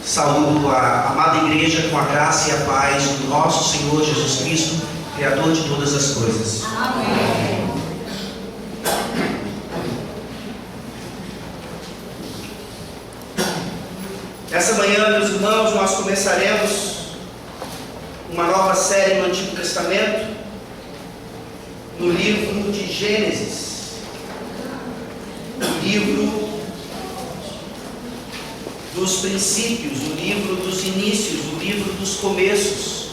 Saúdo a amada igreja com a graça e a paz do nosso Senhor Jesus Cristo, Criador de todas as coisas. Amém. Nessa manhã, meus irmãos, nós começaremos uma nova série no Antigo Testamento, no livro de Gênesis, o livro dos princípios, o livro dos inícios, o livro dos começos,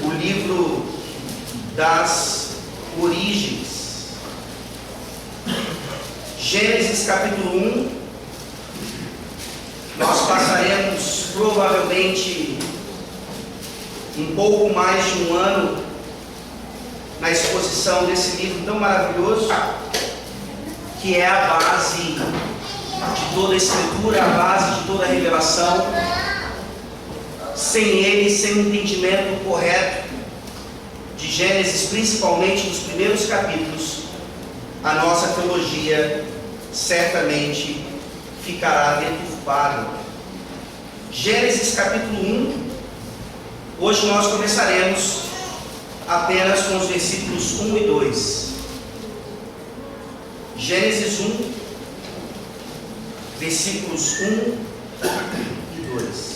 o livro das origens. Gênesis capítulo 1, nós passaremos provavelmente um pouco mais de um ano na exposição desse livro tão maravilhoso, que é a base de toda a Escritura, a base de toda a revelação. Sem ele, sem o entendimento correto de Gênesis, principalmente nos primeiros capítulos, a nossa teologia certamente ficará deturpada. Gênesis capítulo 1, hoje nós começaremos apenas com os versículos 1 e 2. Gênesis 1, versículos 1 e 2.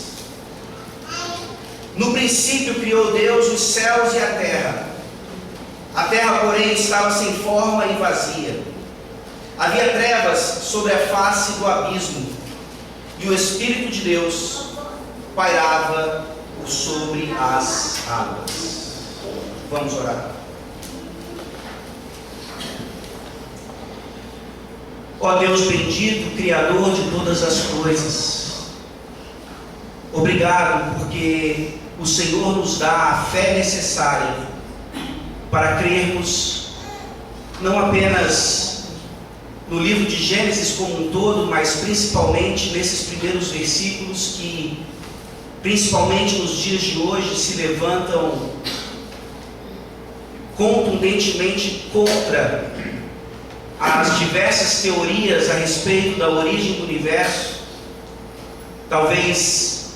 No princípio criou Deus os céus e a terra. A terra, porém, estava sem forma e vazia. Havia trevas sobre a face do abismo, e o Espírito de Deus pairava por sobre as águas. Vamos orar. Ó Deus bendito, Criador de todas as coisas, obrigado porque o Senhor nos dá a fé necessária para crermos não apenas no livro de Gênesis como um todo, mas principalmente nesses primeiros versículos que, principalmente nos dias de hoje, se levantam contundentemente contra as diversas teorias a respeito da origem do universo, talvez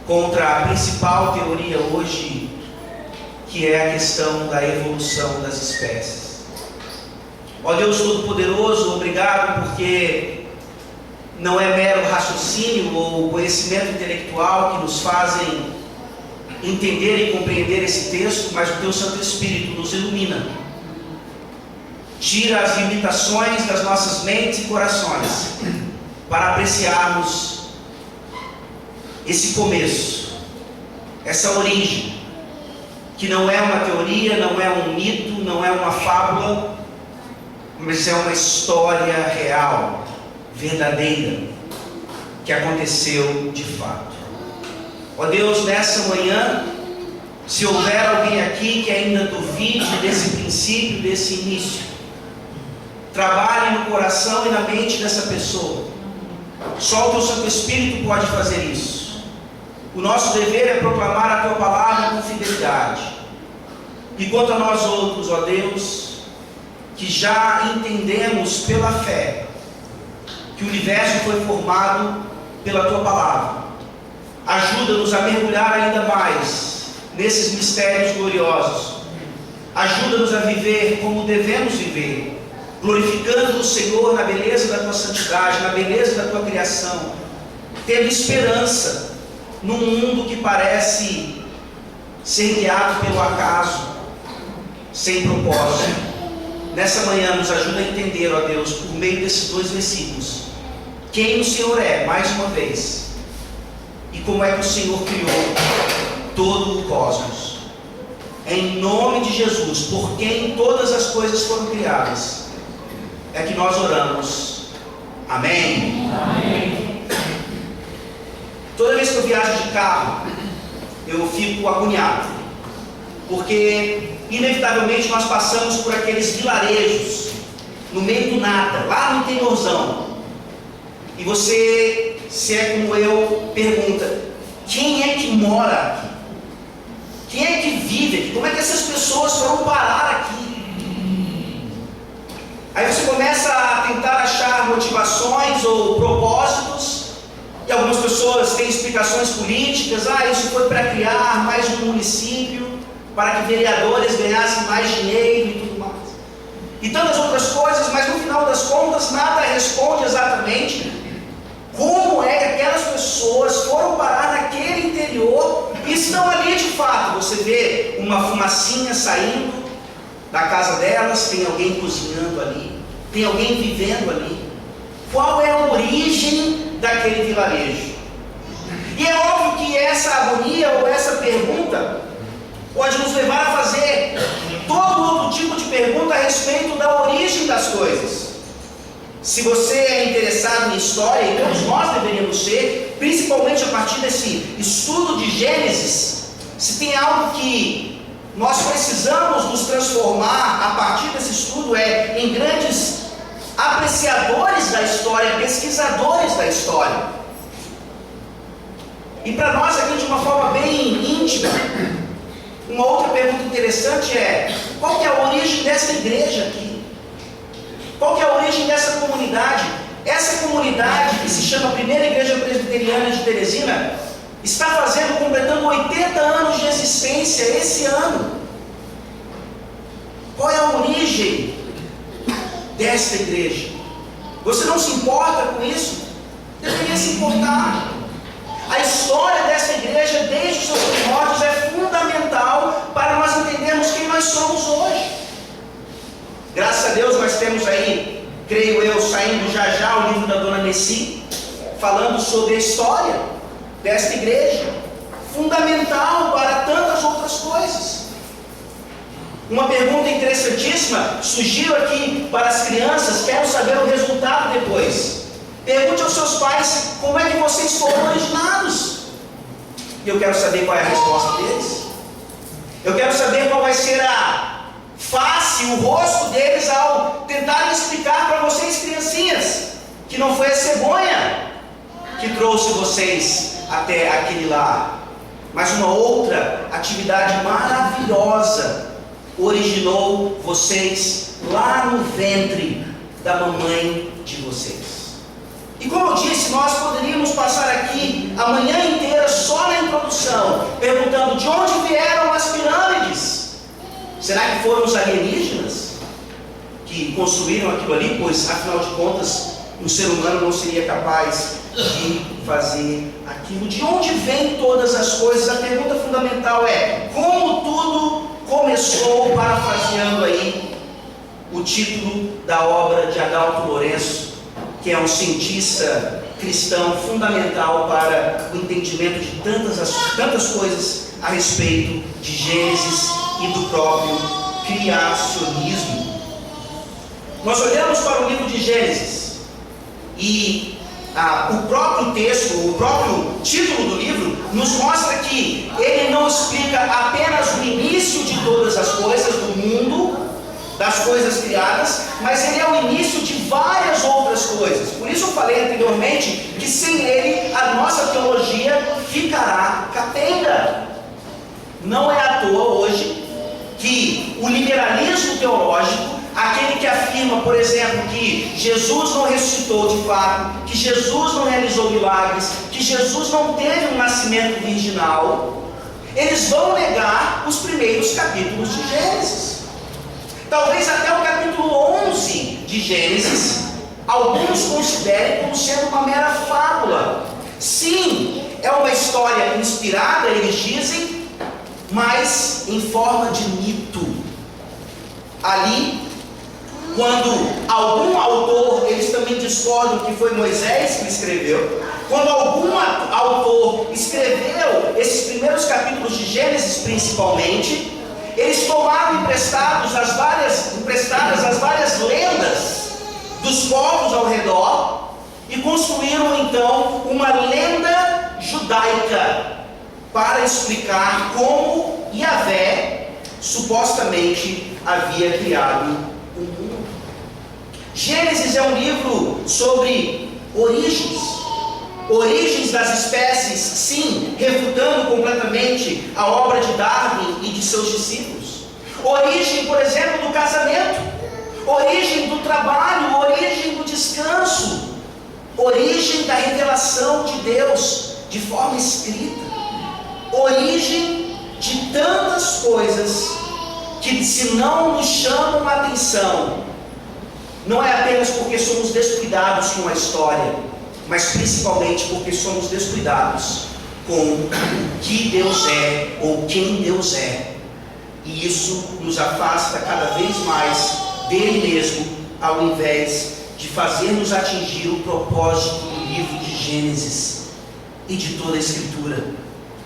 contra a principal teoria hoje, que é a questão da evolução das espécies. Ó Deus Todo-Poderoso, obrigado porque não é mero raciocínio ou conhecimento intelectual que nos fazem entender e compreender esse texto, mas o Teu Santo Espírito nos ilumina. Tira as limitações das nossas mentes e corações para apreciarmos esse começo, essa origem, que não é uma teoria, não é um mito, não é uma fábula, mas é uma história real, verdadeira, que aconteceu de fato. Ó Deus, nessa manhã, se houver alguém aqui que ainda duvide desse princípio, desse início, trabalhe no coração e na mente dessa pessoa. Só o Teu Santo Espírito pode fazer isso. O nosso dever é proclamar a Tua palavra com fidelidade. E quanto a nós outros, ó Deus, que já entendemos pela fé que o universo foi formado pela Tua palavra, ajuda-nos a mergulhar ainda mais nesses mistérios gloriosos. Ajuda-nos a viver como devemos viver, glorificando o Senhor na beleza da Tua santidade, na beleza da Tua criação, tendo esperança num mundo que parece ser guiado pelo acaso, sem propósito. Nessa manhã nos ajuda a entender, ó Deus, por meio desses dois versículos, quem o Senhor é, mais uma vez, e como é que o Senhor criou todo o cosmos. Em nome de Jesus, por quem todas as coisas foram criadas, é que nós oramos. Amém? Amém. Toda vez que eu viajo de carro, eu fico agoniado, porque inevitavelmente nós passamos por aqueles vilarejos no meio do nada, lá no interiorzão, e você, se é como eu, pergunta: quem é que mora aqui? Quem é que vive aqui? Como é que essas pessoas foram parar aqui? Aí você começa a tentar achar motivações ou propósitos, e algumas pessoas pessoas têm explicações políticas, isso foi para criar mais um município, para que vereadores ganhassem mais dinheiro e tudo mais. E tantas outras coisas, mas no final das contas nada responde exatamente como é que aquelas pessoas foram parar naquele interior e estão ali de fato. Você vê uma fumacinha saindo da casa delas, tem alguém cozinhando ali, tem alguém vivendo ali. Qual é a origem daquele vilarejo? E é óbvio que essa agonia ou essa pergunta pode nos levar a fazer todo outro tipo de pergunta a respeito da origem das coisas. Se você é interessado em história, e todos nós deveríamos ser, principalmente a partir desse estudo de Gênesis, se tem algo que nós precisamos nos transformar a partir desse estudo em grandes apreciadores da história, pesquisadores da história. E para nós aqui de uma forma bem íntima, uma outra pergunta interessante é: qual que é a origem dessa igreja aqui? Qual que é a origem dessa comunidade? Essa comunidade, que se chama Primeira Igreja Presbiteriana de Teresina, está completando 80 anos de existência esse ano. Qual é a origem desta igreja? Você não se importa com isso? Deveria se importar. A história dessa igreja, desde os seus primórdios, é fundamental para nós entendermos quem nós somos hoje. Graças a Deus nós temos aí, creio eu, saindo já o livro da Dona Nessi, falando sobre a história desta igreja, fundamental para tantas outras coisas. Uma pergunta interessantíssima surgiu aqui para as crianças, quero saber o resultado depois. Pergunte aos seus pais como é que vocês foram originados. E eu quero saber qual é a resposta deles. Eu quero saber qual vai ser a face, o rosto deles ao tentarem explicar para vocês, criancinhas, que não foi a cegonha que trouxe vocês até aquele lar, mas uma outra atividade maravilhosa originou vocês lá no ventre da mamãe de vocês. E como eu disse, nós poderíamos passar aqui a manhã inteira só na introdução, perguntando de onde vieram as pirâmides. Será que foram os alienígenas que construíram aquilo ali? Pois, afinal de contas, o ser humano não seria capaz de fazer aquilo. De onde vêm todas as coisas? A pergunta fundamental é: como tudo começou, parafraseando aí o título da obra de Adalto Lourenço, que é um cientista cristão fundamental para o entendimento de tantas coisas a respeito de Gênesis e do próprio criacionismo. Nós olhamos para o livro de Gênesis e o próprio texto, o próprio título do livro nos mostra que ele não explica apenas o início de todas as coisas do mundo, das coisas criadas, mas ele é o início de várias outras coisas. Por isso eu falei anteriormente que sem ele a nossa teologia ficará capenga. Não é à toa hoje que o liberalismo teológico, aquele que afirma, por exemplo, que Jesus não ressuscitou de fato, que Jesus não realizou milagres, que Jesus não teve um nascimento virginal, eles vão negar os primeiros capítulos de Gênesis. Talvez até o capítulo 11 de Gênesis, alguns considerem como sendo uma mera fábula. Sim, é uma história inspirada, eles dizem, mas em forma de mito. Ali, quando algum autor, eles também discordam que foi Moisés que escreveu, quando algum autor escreveu esses primeiros capítulos de Gênesis principalmente, eles tomaram emprestadas as várias lendas dos povos ao redor e construíram então uma lenda judaica para explicar como Yahvé supostamente havia criado o mundo. Gênesis é um livro sobre origens das espécies, sim, refutando completamente a obra de Darwin e de seus discípulos. Origem, por exemplo, do casamento, origem do trabalho, origem do descanso, origem da revelação de Deus. de forma escrita. Origem de tantas coisas que, se não nos chamam a atenção, não é apenas porque somos descuidados com a história, mas principalmente porque somos descuidados com o que Deus é ou quem Deus é. E isso nos afasta cada vez mais dele mesmo, ao invés de fazer-nos atingir o propósito do livro de Gênesis e de toda a Escritura,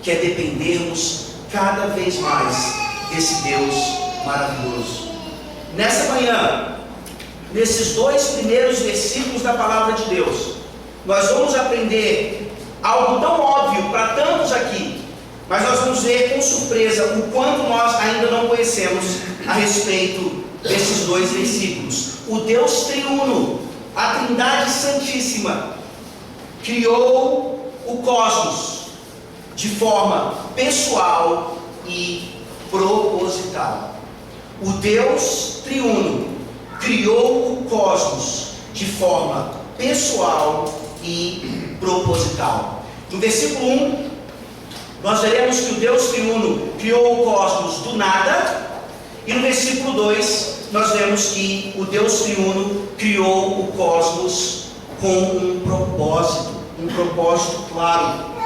que é dependermos cada vez mais desse Deus maravilhoso. Nessa manhã, nesses 2 primeiros versículos da palavra de Deus, nós vamos aprender algo tão óbvio para tantos aqui, mas nós vamos ver com surpresa o quanto nós ainda não conhecemos a respeito desses 2 versículos. O Deus triuno, a Trindade Santíssima, criou o cosmos de forma pessoal e proposital. O Deus triuno criou o cosmos de forma pessoal e proposital. No versículo 1, nós veremos que o Deus triuno criou o cosmos do nada, e no versículo 2, nós vemos que o Deus triuno criou o cosmos com um propósito claro,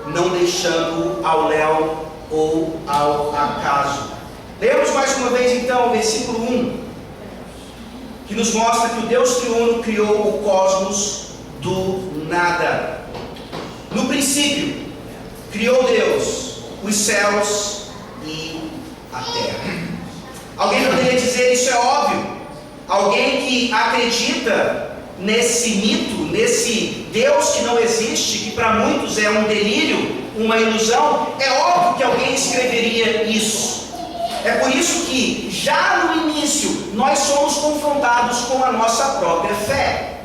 não deixando ao léu ou ao acaso. Lemos mais uma vez então o versículo 1, que nos mostra que o Deus triuno criou o cosmos do nada. No princípio, criou Deus os céus e a terra. Alguém poderia dizer, isso é óbvio. Alguém que acredita nesse mito, nesse Deus que não existe, que para muitos é um delírio, uma ilusão, é óbvio que alguém escreveria isso. É por isso que, já no início, nós somos confrontados com a nossa própria fé.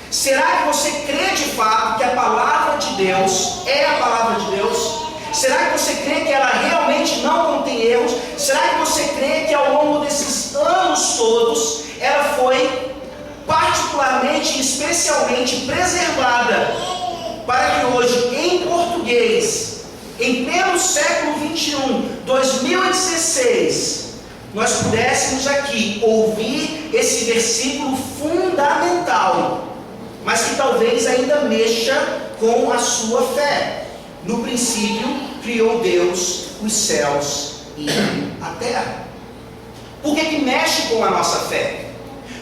Será que você crê de fato que a palavra de Deus é a palavra de Deus? Será que você crê que ela realmente não contém erros? Será que você crê que ao longo desses anos todos, ela foi particularmente, especialmente preservada, para que hoje, em português, em pleno século 21, 2016, nós pudéssemos aqui ouvir esse versículo fundamental, mas que talvez ainda mexa com a sua fé. No princípio, criou Deus os céus e a terra. Por que mexe com a nossa fé?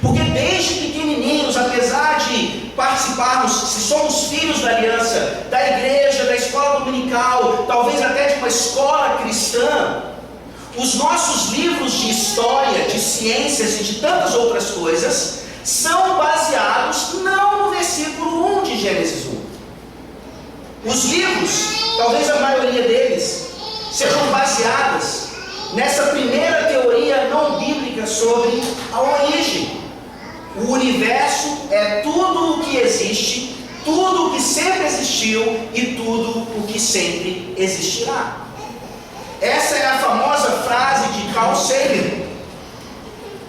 Porque desde pequenininhos, apesar de participarmos, se somos filhos da aliança, da igreja, da escola dominical, talvez até de uma escola cristã, os nossos livros de história, de ciências e de tantas outras coisas são baseados não no versículo 1 de Gênesis 1. Os livros, talvez a maioria deles, sejam baseadas nessa primeira teoria não bíblica sobre a origem. O universo é tudo o que existe, tudo o que sempre existiu e tudo o que sempre existirá. Essa é a famosa frase de Carl Sagan,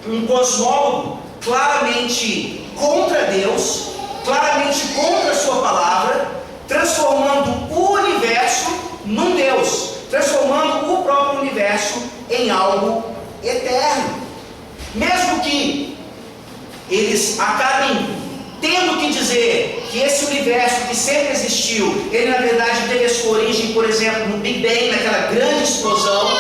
um cosmólogo claramente contra Deus, claramente contra a sua palavra, transformando o universo num Deus, transformando o próprio universo em algo eterno. Mesmo que eles acabem tendo que dizer que esse universo que sempre existiu, ele na verdade teve a sua origem, por exemplo, no Big Bang, naquela grande explosão,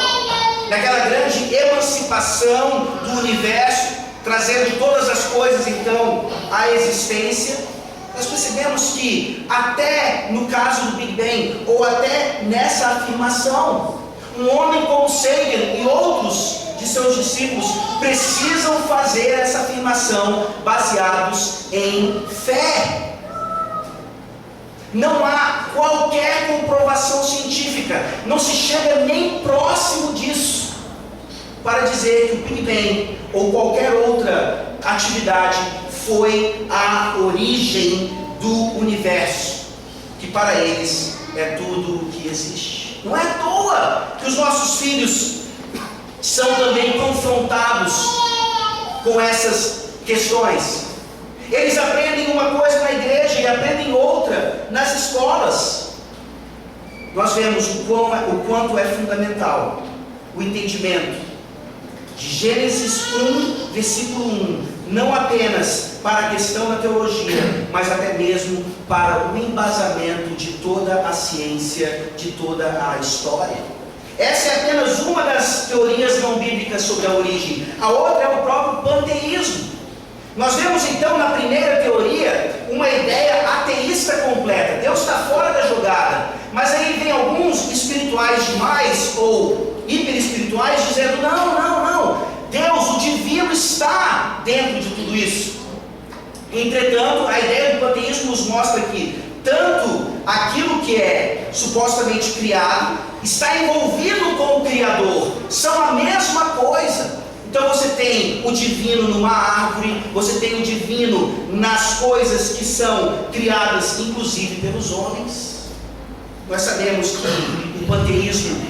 naquela grande emancipação do universo, trazendo todas as coisas então à existência. Nós percebemos que até no caso do Big Bang, ou até nessa afirmação, um homem como Sagan e outros de seus discípulos precisam fazer essa afirmação baseados em fé. Não há qualquer comprovação científica, não se chega nem próximo disso, para dizer que o Big Bang ou qualquer outra atividade foi a origem do universo, que para eles é tudo o que existe. Não é à toa que os nossos filhos são também confrontados com essas questões. Eles aprendem uma coisa na igreja e aprendem outra nas escolas. nós vemos o quanto é fundamental o entendimento de Gênesis 1, versículo 1, não apenas para a questão da teologia, mas até mesmo para o embasamento de toda a ciência, de toda a história. Essa é apenas uma das teorias não bíblicas sobre a origem. A outra é o próprio panteísmo. Nós vemos então na primeira teoria uma ideia ateísta completa. Deus está fora da jogada. Mas aí vem alguns espirituais demais ou hiperespirituais dizendo: não. Deus, o divino, está dentro de tudo isso. Entretanto, a ideia do panteísmo nos mostra que tanto aquilo que é supostamente criado está envolvido com o Criador. São a mesma coisa. Então você tem o divino numa árvore, você tem o divino nas coisas que são criadas, inclusive pelos homens. Nós sabemos que o panteísmo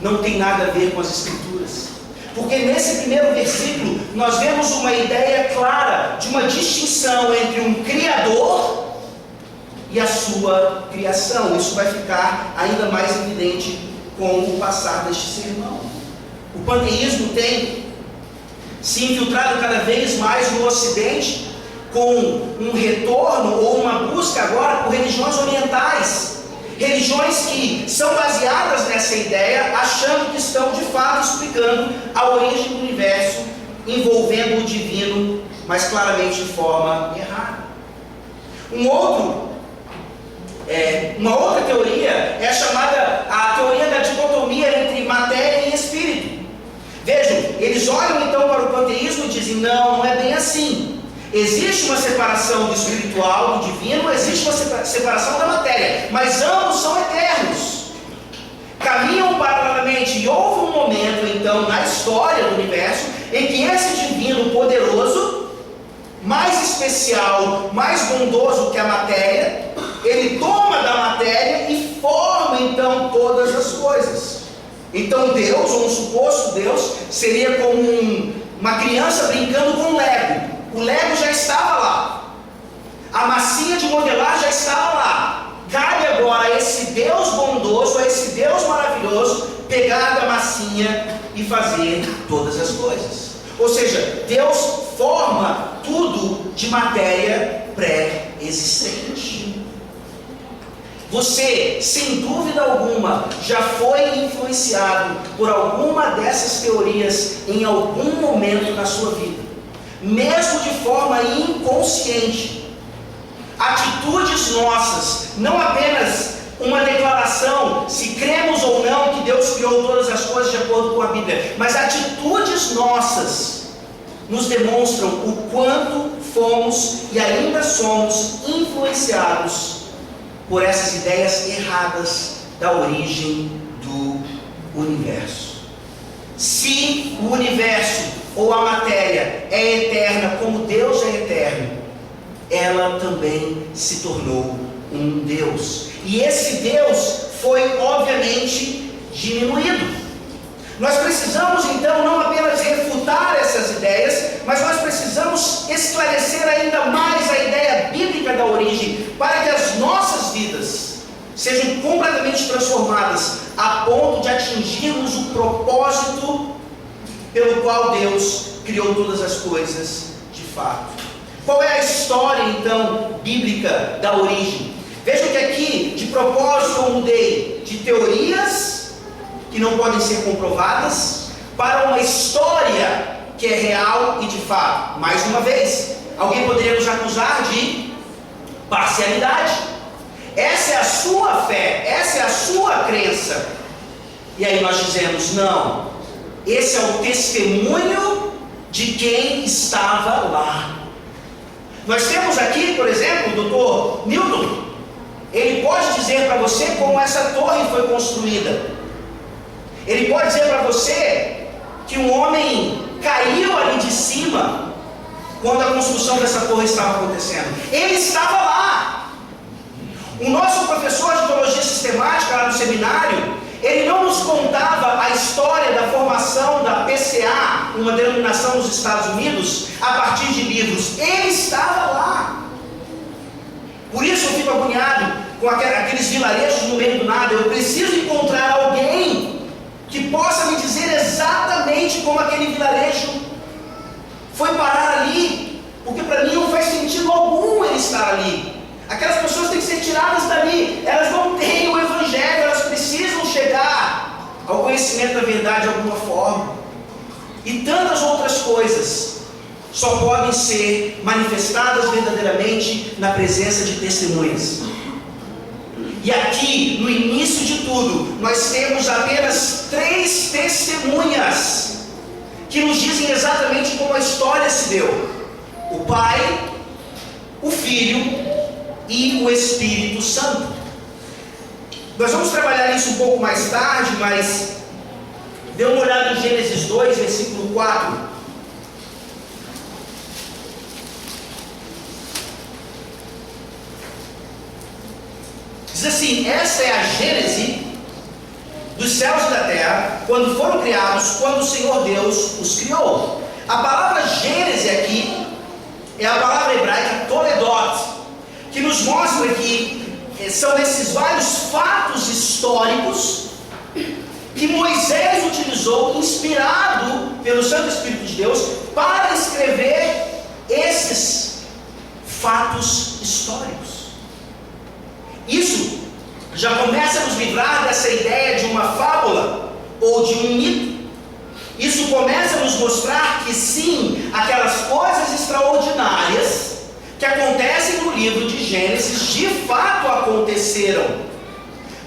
não tem nada a ver com as Escrituras, porque nesse primeiro versículo nós vemos uma ideia clara de uma distinção entre um Criador e a sua criação. Isso vai ficar ainda mais evidente com o passar deste sermão. O panteísmo tem se infiltrado cada vez mais no Ocidente, com um retorno ou uma busca agora por religiões orientais, religiões que são baseadas nessa ideia, achando que estão de fato explicando a origem do universo, envolvendo o divino, mas claramente de forma errada. Uma outra teoria é chamada a teoria da dicotomia entre matéria e espírito. Vejam, eles olham então para o panteísmo e dizem: não é bem assim. Existe uma separação do espiritual, do divino, existe uma separação da matéria, mas ambos são eternos, caminham paralelamente. E houve um momento então na história do universo em que esse divino poderoso, mais especial, mais bondoso que a matéria, ele toma da matéria e forma então todas as coisas. Então Deus, ou um suposto Deus, seria como uma criança brincando com Lego. O Lego já estava lá, a massinha de modelar já estava lá. Cabe agora a esse Deus bondoso, a esse Deus maravilhoso, pegar da massinha e fazer todas as coisas. Ou seja, Deus forma tudo de matéria pré-existente. Você, sem dúvida alguma, já foi influenciado por alguma dessas teorias em algum momento na sua vida, mesmo de forma inconsciente. Atitudes nossas, não apenas uma declaração, se cremos ou não que Deus criou todas as coisas de acordo com a Bíblia, mas atitudes nossas nos demonstram o quanto fomos e ainda somos influenciados por essas ideias erradas da origem do universo. Se o universo ou a matéria é eterna como Deus é eterno, ela também se tornou um Deus. E esse Deus foi obviamente diminuído. Nós precisamos então não apenas refutar essas ideias, mas nós precisamos esclarecer ainda mais a ideia bíblica da origem, para que as nossas vidas sejam completamente transformadas a ponto de atingirmos o propósito pelo qual Deus criou todas as coisas de fato. Qual é a história então bíblica da origem? Vejam que aqui, de propósito, eu mudei de teorias que não podem ser comprovadas para uma história que é real e de fato. Mais uma vez, alguém poderia nos acusar de parcialidade. Essa é a sua fé, essa é a sua crença. E aí nós dizemos: não, esse é o testemunho de quem estava lá. Nós temos aqui, por exemplo, o Dr. Newton. Ele pode dizer para você como essa torre foi construída. Ele pode dizer para você que um homem caiu ali de cima quando a construção dessa torre estava acontecendo. Ele estava lá. O nosso professor de teologia sistemática lá no seminário, ele não nos contava a história da formação da PCA, uma denominação nos Estados Unidos, a partir de livros. Ele estava lá. Por isso eu fico agoniado com aqueles vilarejos no meio do nada. Eu preciso encontrar alguém que possa me dizer exatamente como aquele vilarejo foi parar ali, porque para mim não faz sentido algum ele estar ali. Aquelas pessoas têm que ser tiradas dali, elas não têm o Evangelho, elas precisam chegar ao conhecimento da verdade de alguma forma. E tantas outras coisas só podem ser manifestadas verdadeiramente na presença de testemunhas. E aqui, no início de tudo, nós temos apenas 3 testemunhas que nos dizem exatamente como a história se deu: o Pai, o Filho e o Espírito Santo. Nós vamos trabalhar isso um pouco mais tarde, mas dê uma olhada em Gênesis 2, versículo 4. Diz assim: esta é a gênese dos céus e da terra, quando foram criados, quando o Senhor Deus os criou. A palavra gênese aqui é a palavra hebraica toledot, que nos mostra que são esses vários fatos históricos que Moisés utilizou, inspirado pelo Santo Espírito de Deus, para escrever esses fatos históricos. Isso já começa a nos livrar dessa ideia de uma fábula ou de um mito. Isso começa a nos mostrar que sim, aquelas coisas extraordinárias que acontecem no livro de Gênesis de fato aconteceram.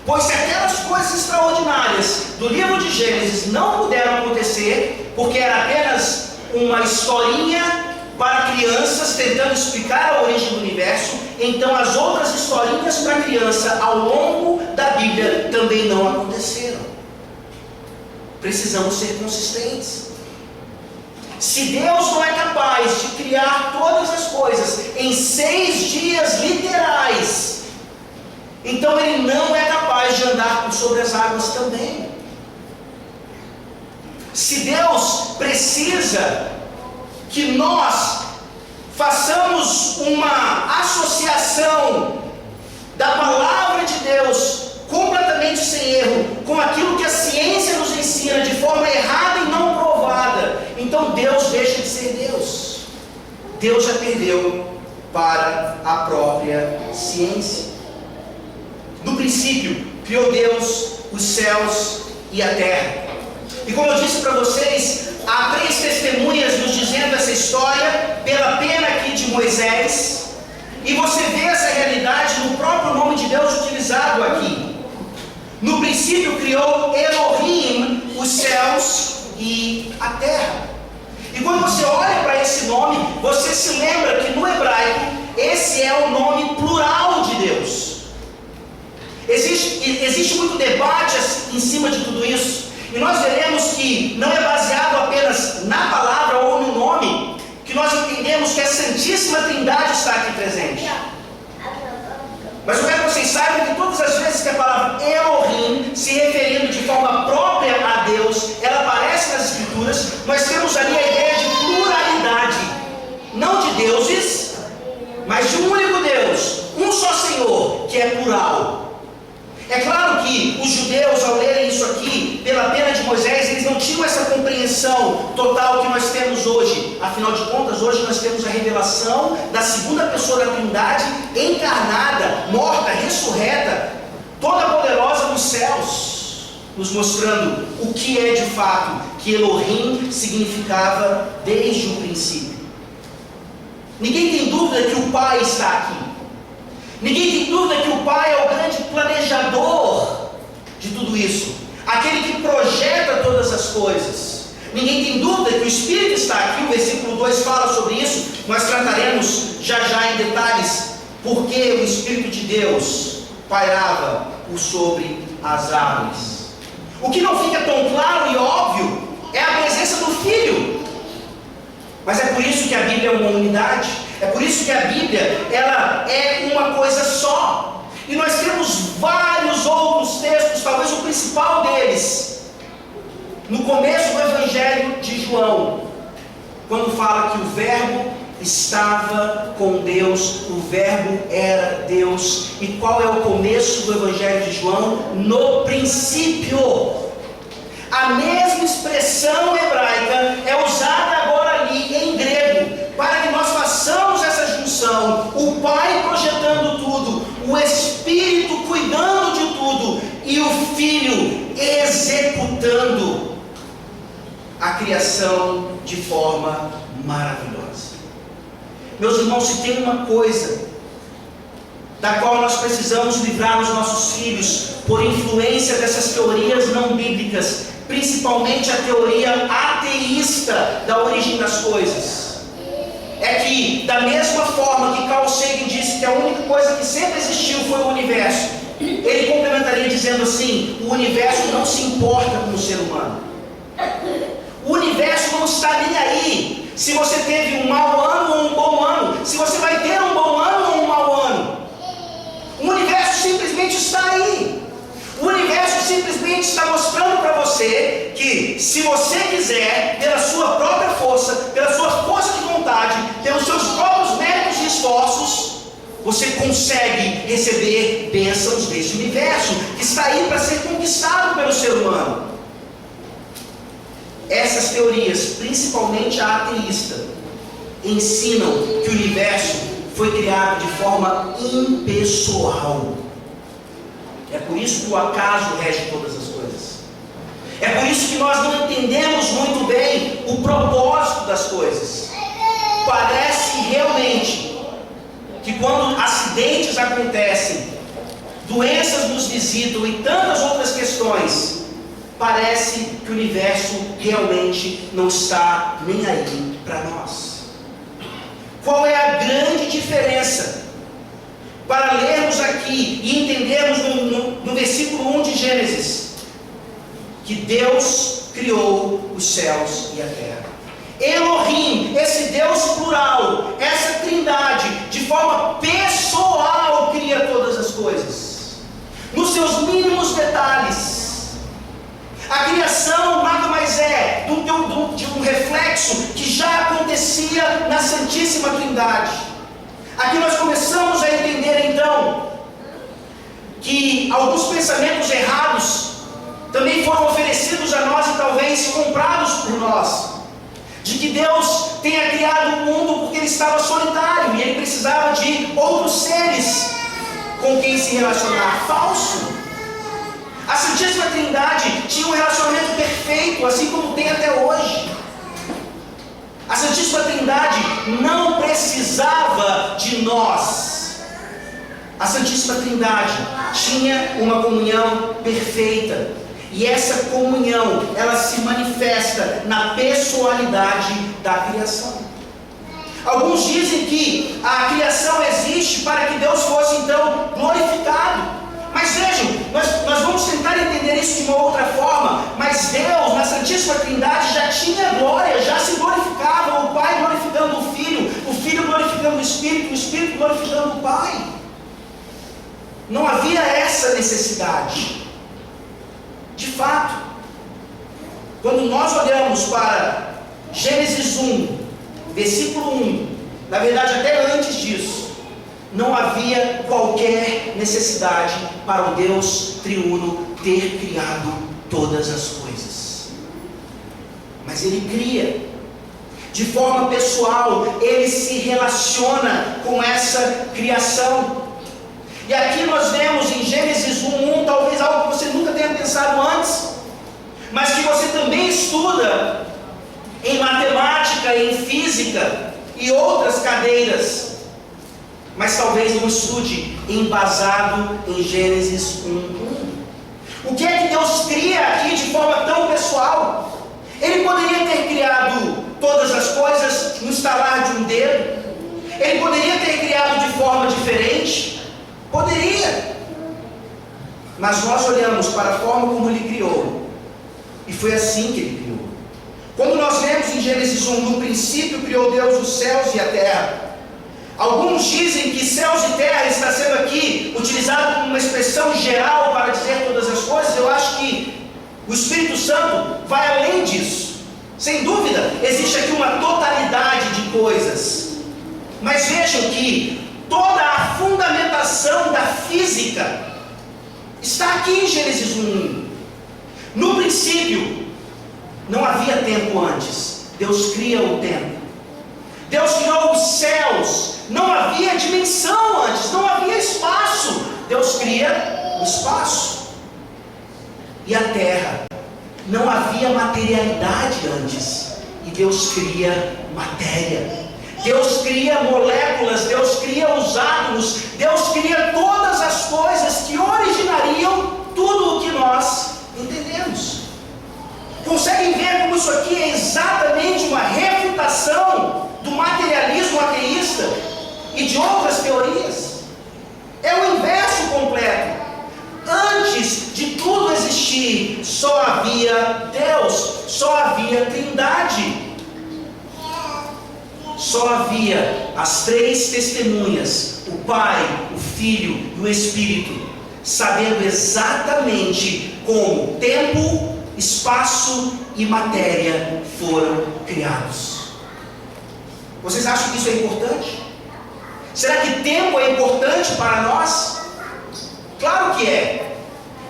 Pois se aquelas coisas extraordinárias do livro de Gênesis não puderam acontecer, porque era apenas uma historinha para crianças tentando explicar a origem do universo, então as outras historinhas para criança ao longo da Bíblia também não aconteceram. Precisamos ser consistentes. Se Deus não é capaz de criar todas as coisas em 6 dias literais, então Ele não é capaz de andar por sobre as águas também. Se Deus precisa que nós façamos uma associação da palavra de Deus completamente sem erro com aquilo que a ciência nos ensina de forma errada e não provada, então Deus deixa de ser Deus. Deus já perdeu para a própria ciência. No princípio criou Deus os céus e a terra. E como eu disse para vocês, há 3 testemunhas nos dizendo essa história pela pena aqui de Moisés, e você vê essa realidade no próprio nome de Deus utilizado aqui. No princípio criou Elohim os céus e a terra. E quando você olha para esse nome, você se lembra que no hebraico esse é o nome plural de Deus. Existe muito debate em cima de tudo isso. E nós veremos que não é baseado apenas na palavra ou no nome que nós entendemos que a Santíssima Trindade está aqui presente. Mas eu quero que vocês saibam que todas as vezes que a palavra Elohim, se referindo de forma própria a Deus, ela aparece nas Escrituras, nós temos ali a ideia de pluralidade. Não de deuses, mas de um único Deus, um só Senhor, que é plural. É claro que os judeus, ao lerem isso aqui, pela pena de Moisés, eles não tinham essa compreensão total que nós temos hoje. Afinal de contas, hoje nós temos a revelação da segunda pessoa da Trindade, encarnada, morta, ressurreta, toda poderosa nos céus, nos mostrando o que é de fato que Elohim significava desde o princípio. Ninguém tem dúvida que o Pai está aqui. Ninguém tem dúvida que o Pai é o grande planejador de tudo isso, aquele que projeta todas as coisas. Ninguém tem dúvida que o Espírito está aqui. O versículo 2 fala sobre isso. Nós trataremos já em detalhes porque o Espírito de Deus pairava por sobre as árvores. O que não fica tão claro e óbvio é a presença do Filho. Mas é por isso que a Bíblia é uma unidade. É por isso que a Bíblia, ela é uma coisa só. E nós temos vários outros textos, talvez o principal deles, no começo do Evangelho de João, quando fala que o Verbo estava com Deus, o Verbo era Deus. E qual é o começo do Evangelho de João? No princípio. A mesma expressão hebraica é usada agora ali em grego, para que nós façamos essa junção: o Pai projetando tudo, o Espírito cuidando de tudo e o Filho executando a criação de forma maravilhosa. Meus irmãos, se tem uma coisa da qual nós precisamos livrar os nossos filhos por influência dessas teorias não bíblicas, principalmente a teoria ateísta da origem das coisas, é que, da mesma forma que Carl Sagan disse que a única coisa que sempre existiu foi o universo, ele complementaria dizendo assim: o universo não se importa com o ser humano. O universo não está nem aí se você teve um mau ano ou um bom ano, se você vai ter um bom ano ou um mau ano. O universo simplesmente está aí. O universo simplesmente está mostrando para você que, se você quiser, pela sua própria força, pela sua força de vontade, pelos seus próprios méritos e esforços, você consegue receber bênçãos desse universo que está aí para ser conquistado pelo ser humano. Essas teorias, principalmente a ateísta, ensinam que o universo foi criado de forma impessoal. É por isso que o acaso rege todas as coisas. É por isso que nós não entendemos muito bem o propósito das coisas. Parece realmente que quando acidentes acontecem, doenças nos visitam e tantas outras questões, parece que o universo realmente não está nem aí para nós. Qual é a grande diferença? Para lermos aqui e entendermos no versículo 1 de Gênesis, que Deus criou os céus e a terra. Elohim, esse Deus plural, essa trindade, de forma pessoal cria todas as coisas, nos seus mínimos detalhes. A criação nada mais é de um reflexo que já acontecia na Santíssima Trindade. Aqui nós começamos a entender então que alguns pensamentos errados também foram oferecidos a nós e talvez comprados por nós, de que Deus tenha criado o mundo porque ele estava solitário e ele precisava de outros seres com quem se relacionar. Falso. A Santíssima Trindade tinha um relacionamento perfeito, assim como tem até hoje. A Santíssima Trindade não precisava de nós. A Santíssima Trindade tinha uma comunhão perfeita. E essa comunhão, ela se manifesta na pessoalidade da criação. Alguns dizem que a criação existe para que Deus fosse então glorificado. Mas vejam, nós vamos tentar entender isso de uma outra forma. Mas Deus, na Santíssima Trindade, já tinha glória, já se glorificava. O Pai glorificando o Filho glorificando o Espírito glorificando o Pai. Não havia essa necessidade. De fato, quando nós olhamos para Gênesis 1, versículo 1, na verdade até antes disso, não havia qualquer necessidade para o Deus triuno ter criado todas as coisas. Mas Ele cria, de forma pessoal, Ele se relaciona com essa criação. E aqui nós vemos em Gênesis 1:1, talvez algo que você nunca tenha pensado antes, mas que você também estuda em matemática, em física e outras cadeiras, mas talvez não estude embasado em Gênesis 1:1. O que é que Deus cria aqui de forma tão pessoal? Ele poderia ter criado todas as coisas no estalar de um dedo. Ele poderia ter criado de forma diferente. Poderia. Mas nós olhamos para a forma como Ele criou, e foi assim que Ele criou. Quando nós lemos em Gênesis 1, no princípio criou Deus os céus e a terra. Alguns dizem que céus e terra está sendo aqui utilizado como uma expressão geral para dizer todas as coisas. Eu acho que o Espírito Santo vai além disso. Sem dúvida, existe aqui uma totalidade de coisas. Mas vejam que toda a fundamentação da física está aqui em Gênesis 1:1. No princípio, não havia tempo antes. Deus cria o tempo. Deus criou os céus. Não havia dimensão antes, não havia espaço. Deus cria o espaço. E a terra. Não havia materialidade antes. E Deus cria matéria. Deus cria moléculas, Deus cria os átomos, Deus cria todas as coisas que originariam tudo o que nós entendemos. Conseguem ver como isso aqui é exatamente uma refutação do materialismo ateísta e de outras teorias? É o inverso completo. Antes de tudo existir, só havia Deus, só havia Trindade. Só havia as três testemunhas, o Pai, o Filho e o Espírito, sabendo exatamente como tempo, espaço e matéria foram criados. Vocês acham que isso é importante? Será que tempo é importante para nós? Claro que é.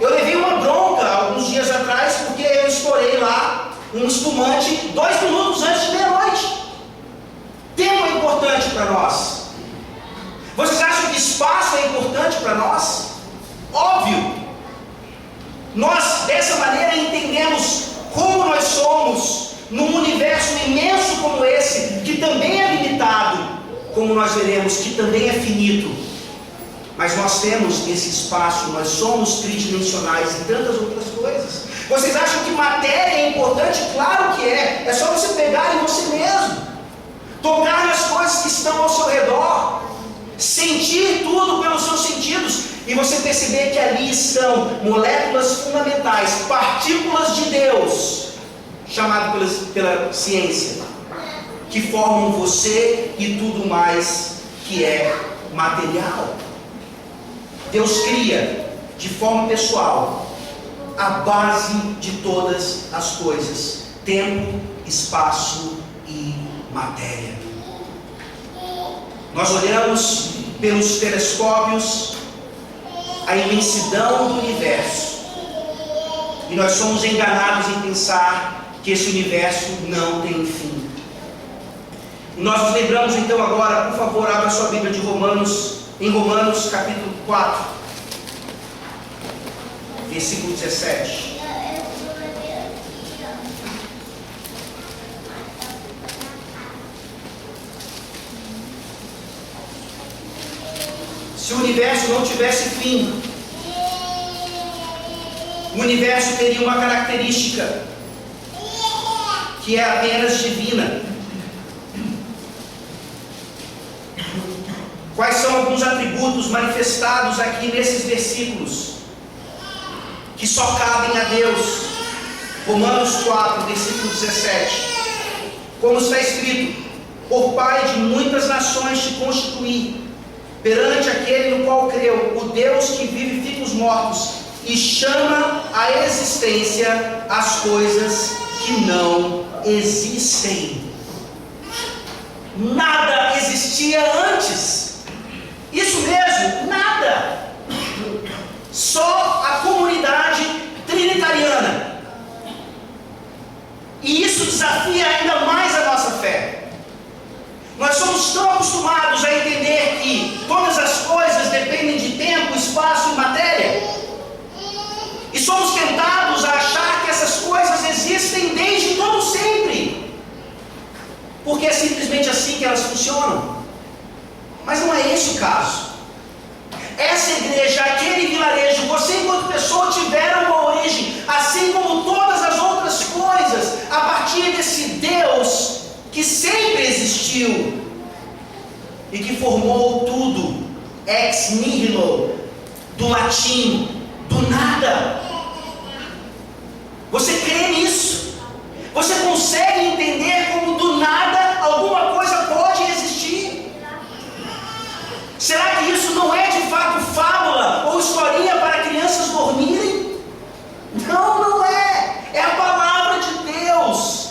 Eu levei uma bronca alguns dias atrás porque eu estourei lá um espumante 2 minutos antes de meia-noite. Tempo é importante para nós. Vocês acham que espaço é importante para nós? Óbvio. Nós, dessa maneira, entendemos como nós somos num universo imenso como esse, que também é limitado, como nós veremos, que também é finito. Mas nós temos esse espaço, nós somos tridimensionais e tantas outras coisas. Vocês acham que matéria é importante? Claro que é. É só você pegar em você mesmo. Tocar nas coisas que estão ao seu redor, sentir tudo pelos seus sentidos, e você perceber que ali estão moléculas fundamentais, partículas de Deus, chamado pela ciência, que formam você e tudo mais que é material. Deus cria de forma pessoal a base de todas as coisas: tempo, espaço e matéria. Nós olhamos pelos telescópios a imensidão do universo e nós somos enganados em pensar que esse universo não tem fim. E nós nos lembramos então agora, por favor, abra sua Bíblia de Romanos, em Romanos capítulo 4, versículo 17. Se o universo não tivesse fim, o universo teria uma característica que é apenas divina. Quais são alguns atributos manifestados aqui nesses versículos que só cabem a Deus? Romanos 4, versículo 17. Como está escrito: por Pai de muitas nações te constituí, perante aquele no qual creu, o Deus que vivifica os mortos e chama à existência as coisas que não existem. Nada existia antes. Isso mesmo, nada. Só a comunidade trinitariana. E isso desafia ainda mais a nossa fé. Nós somos tão acostumados a entender que todas as coisas dependem de tempo, espaço e matéria. E somos tentados a achar que essas coisas existem desde todo sempre. Porque é simplesmente assim que elas funcionam. Mas não é esse o caso. Essa igreja, aquele vilarejo, você enquanto pessoa tiveram uma origem, assim como todas as outras coisas, a partir desse Deus que sempre existiu e que formou tudo, ex nihilo, do latim, do nada. Você crê nisso? Você consegue entender como do nada alguma coisa pode existir? Será que isso não é de fato fábula ou historinha para crianças dormirem? Não, não é. É a palavra de Deus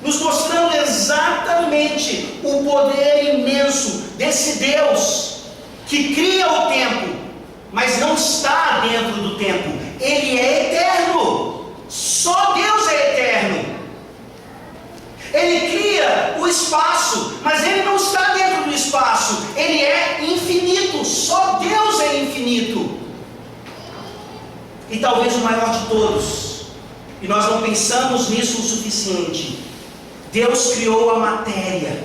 nos mostrando exatamente o poder imenso, esse Deus que cria o tempo, mas não está dentro do tempo. Ele é eterno. Só Deus é eterno. Ele cria o espaço, mas ele não está dentro do espaço. Ele é infinito. Só Deus é infinito. E talvez o maior de todos, e nós não pensamos nisso o suficiente. Deus criou a matéria,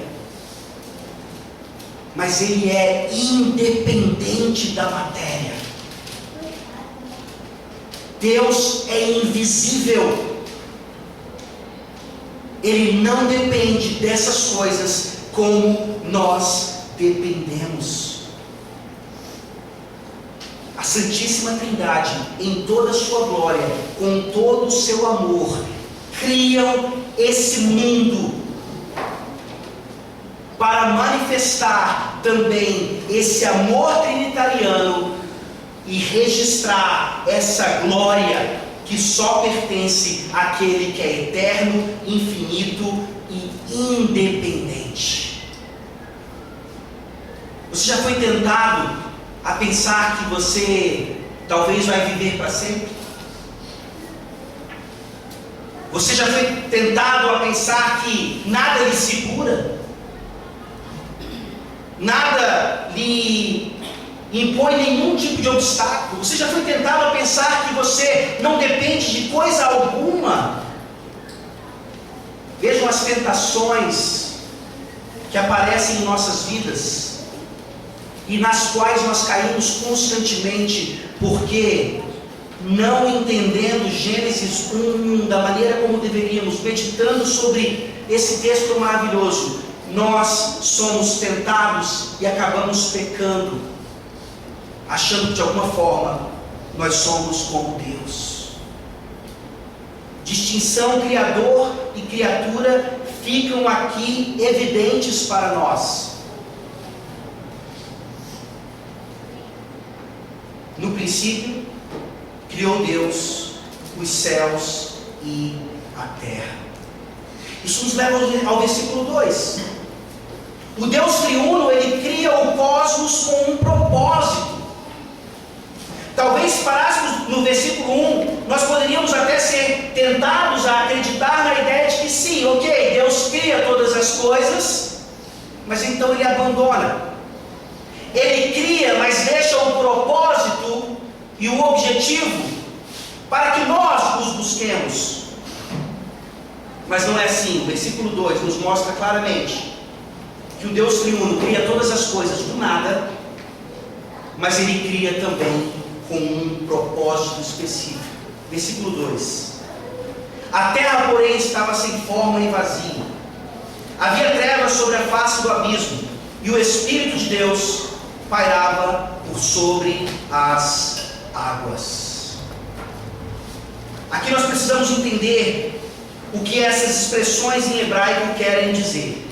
mas Ele é independente da matéria. Deus é invisível. Ele não depende dessas coisas como nós dependemos. A Santíssima Trindade, em toda a sua glória, com todo o seu amor, criam esse mundo para manifestar também esse amor trinitariano e registrar essa glória que só pertence àquele que é eterno, infinito e independente. Você já foi tentado a pensar que você talvez vai viver para sempre? Você já foi tentado a pensar que nada lhe segura? Nada lhe impõe nenhum tipo de obstáculo? Você já foi tentado a pensar que você não depende de coisa alguma? Vejam as tentações que aparecem em nossas vidas e nas quais nós caímos constantemente, porque não entendendo Gênesis 1 da maneira como deveríamos, meditando sobre esse texto maravilhoso, nós somos tentados e acabamos pecando, achando que de alguma forma nós somos como Deus. Distinção criador e criatura ficam aqui evidentes para nós. No princípio, criou Deus os céus e a terra. Isso nos leva ao versículo 2. O Deus triuno, ele cria o cosmos com um propósito. Talvez parássemos no versículo 1, nós poderíamos até ser tentados a acreditar na ideia de que sim, ok, Deus cria todas as coisas, mas então ele abandona. Ele cria, mas deixa o propósito e o objetivo para que nós os busquemos. Mas não é assim. O versículo 2 nos mostra claramente que o Deus triuno cria todas as coisas do nada, mas ele cria também com um propósito específico. Versículo 2: a terra, porém, estava sem forma e vazia. Havia trevas sobre a face do abismo, e o Espírito de Deus pairava por sobre as águas. Aqui nós precisamos entender o que essas expressões em hebraico querem dizer.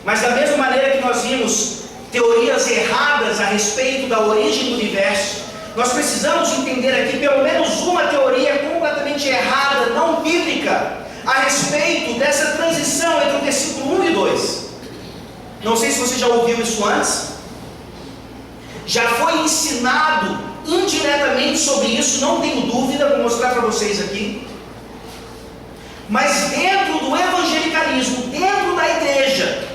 Mas da mesma maneira que nós vimos teorias erradas a respeito da origem do universo, nós precisamos entender aqui pelo menos uma teoria completamente errada, não bíblica, a respeito dessa transição entre o versículo 1 e 2. Não sei se você já ouviu isso antes. Já foi ensinado indiretamente sobre isso, não tenho dúvida, vou mostrar para vocês aqui. Mas dentro do evangelicalismo, dentro da igreja,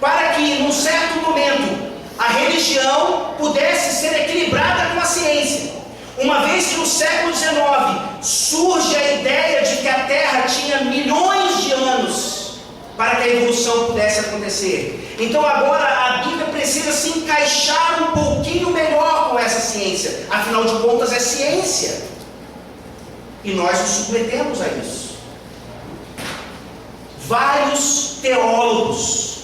para que num certo momento a religião pudesse ser equilibrada com a ciência, uma vez que no século XIX surge a ideia de que a Terra tinha milhões de anos para que a evolução pudesse acontecer. Então agora a Bíblia precisa se encaixar um pouquinho melhor com essa ciência. Afinal de contas é ciência. E nós nos submetemos a isso. Vários teólogos,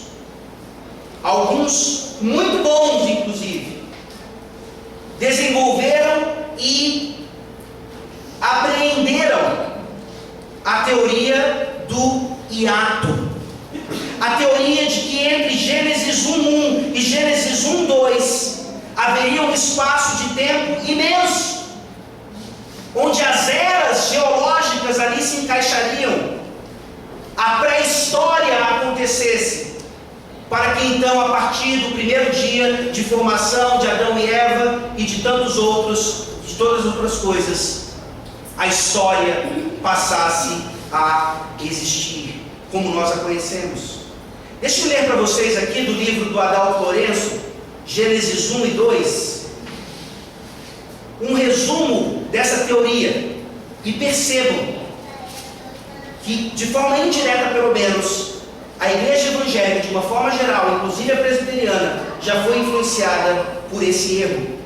alguns muito bons inclusive, desenvolveram e apreenderam a teoria do hiato. A teoria de que entre Gênesis 1:1 e Gênesis 1:2 haveria um espaço de tempo imenso, onde as eras geológicas ali se encaixariam, a pré-história acontecesse, para que então, a partir do primeiro dia de formação de Adão e Eva e de tantos outros, de todas as outras coisas, a história passasse a existir como nós a conhecemos. Deixa eu ler para vocês aqui do livro do Adalto Lourenço, Gênesis 1 e 2, um resumo dessa teoria. E percebam que, de forma indireta pelo menos, a igreja evangélica, de uma forma geral, inclusive a presbiteriana, já foi influenciada por esse erro.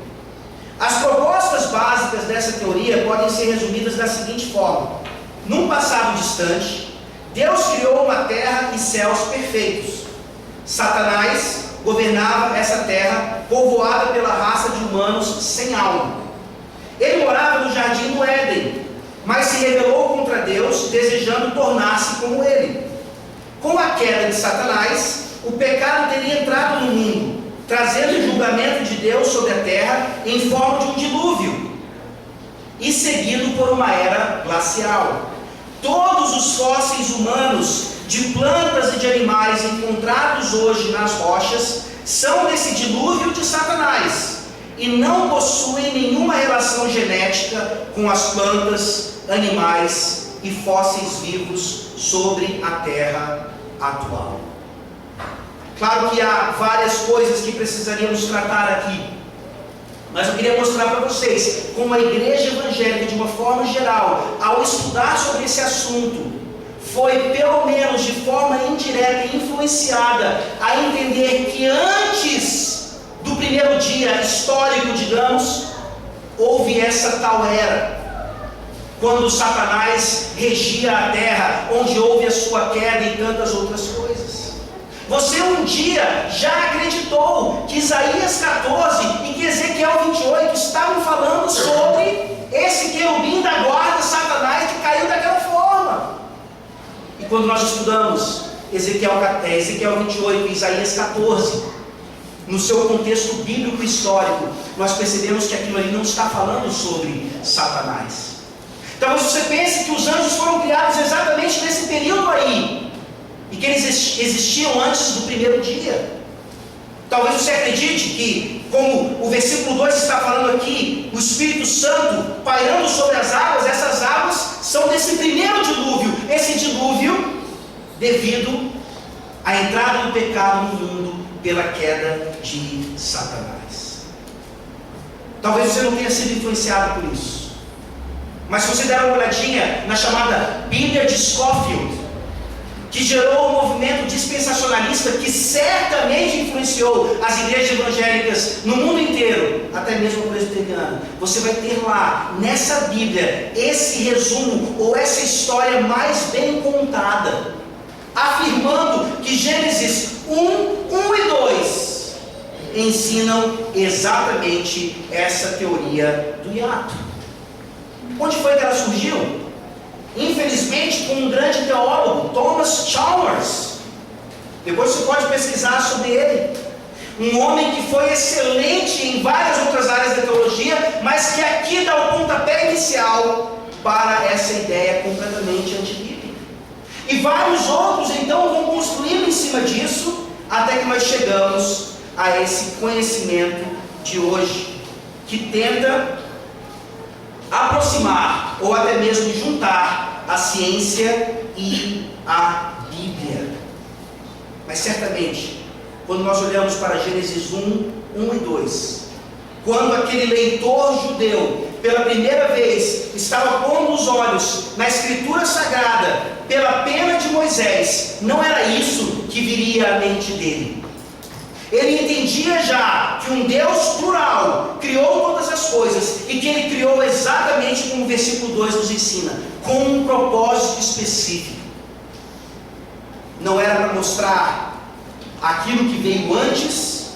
As propostas básicas dessa teoria podem ser resumidas da seguinte forma: num passado distante, Deus criou uma terra e céus perfeitos. Satanás governava essa terra, povoada pela raça de humanos sem alma. Ele morava no jardim do Éden, mas se rebelou contra Deus, desejando tornar-se como ele. Com a queda de Satanás, o pecado teria entrado no mundo, trazendo o julgamento de Deus sobre a terra em forma de um dilúvio, e seguido por uma era glacial. Todos os fósseis humanos, de plantas e de animais encontrados hoje nas rochas, são desse dilúvio de Satanás, e não possuem nenhuma relação genética com as plantas, animais e fósseis vivos sobre a terra atual. Claro que há várias coisas que precisaríamos tratar aqui, mas eu queria mostrar para vocês como a igreja evangélica, de uma forma geral, ao estudar sobre esse assunto, foi pelo menos de forma indireta e influenciada a entender que antes do primeiro dia histórico, digamos, houve essa tal era, quando Satanás regia a terra, onde houve a sua queda e tantas outras coisas. Você um dia já acreditou que Isaías 14 e que Ezequiel 28 estavam falando sobre esse querubim da guarda, Satanás, que caiu daquela forma. E quando nós estudamos Ezequiel 28 e Isaías 14, no seu contexto bíblico histórico, nós percebemos que aquilo ali não está falando sobre Satanás. Talvez você pense que os anjos foram criados exatamente nesse período aí, e que eles existiam antes do primeiro dia. Talvez você acredite que, como o versículo 2 está falando aqui, o Espírito Santo pairando sobre as águas, essas águas são desse primeiro dilúvio. Esse dilúvio devido à entrada do pecado no mundo pela queda de Satanás. Talvez você não tenha sido influenciado por isso, mas se você der uma olhadinha na chamada Bíblia de Scofield, que gerou um movimento dispensacionalista que certamente influenciou as igrejas evangélicas no mundo inteiro, até mesmo a presbiteriana, você vai ter lá, nessa Bíblia, esse resumo ou essa história mais bem contada, afirmando que Gênesis 1 e 2 ensinam exatamente essa teoria do hiato. Onde foi que ela surgiu? Infelizmente, com um grande teólogo, Thomas Chalmers. Depois você pode pesquisar sobre ele. Um homem que foi excelente em várias outras áreas da teologia, mas que aqui dá o pontapé inicial para essa ideia completamente antibíblica. E vários outros então vão construindo em cima disso, até que nós chegamos a esse conhecimento de hoje, que tenta aproximar ou até mesmo juntar a ciência e a Bíblia. Mas certamente, quando nós olhamos para Gênesis 1 e 2, quando aquele leitor judeu pela primeira vez estava pondo os olhos na Escritura Sagrada pela pena de Moisés, não era isso que viria à mente dele. Ele entendia já que um Deus plural criou todas as coisas e que ele criou exatamente como o versículo 2 nos ensina, com um propósito específico. Não era para mostrar aquilo que veio antes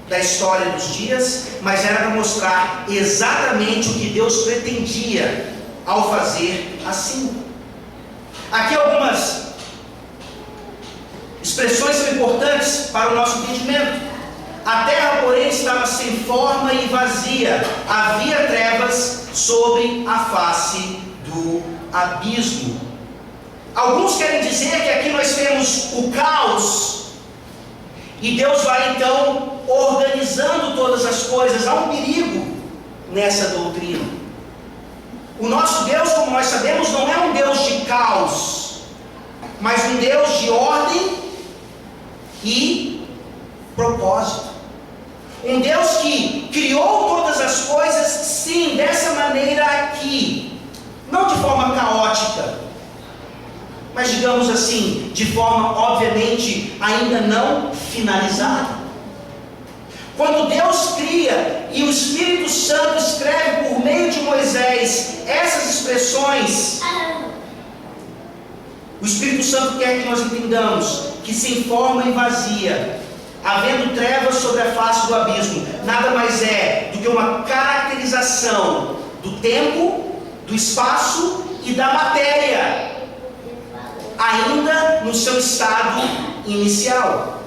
da história dos dias, mas era para mostrar exatamente o que Deus pretendia ao fazer assim. Aqui algumas expressões são importantes para o nosso entendimento. A terra, porém, estava sem forma e vazia, havia trevas sobre a face do abismo. Alguns querem dizer que aqui nós temos o caos, E Deus vai então organizando todas as coisas. Há um perigo nessa doutrina. O nosso Deus, como nós sabemos, não é um Deus de caos, mas um Deus de ordem e propósito. Um Deus que criou todas as coisas, sim, dessa maneira aqui, não de forma caótica, mas digamos assim, de forma obviamente ainda não finalizada. Quando Deus cria e o Espírito Santo escreve por meio de Moisés essas expressões, o Espírito Santo quer que nós entendamos que sem forma e vazia, havendo trevas sobre a face do abismo, nada mais é do que uma caracterização do tempo, do espaço e da matéria, ainda no seu estado inicial.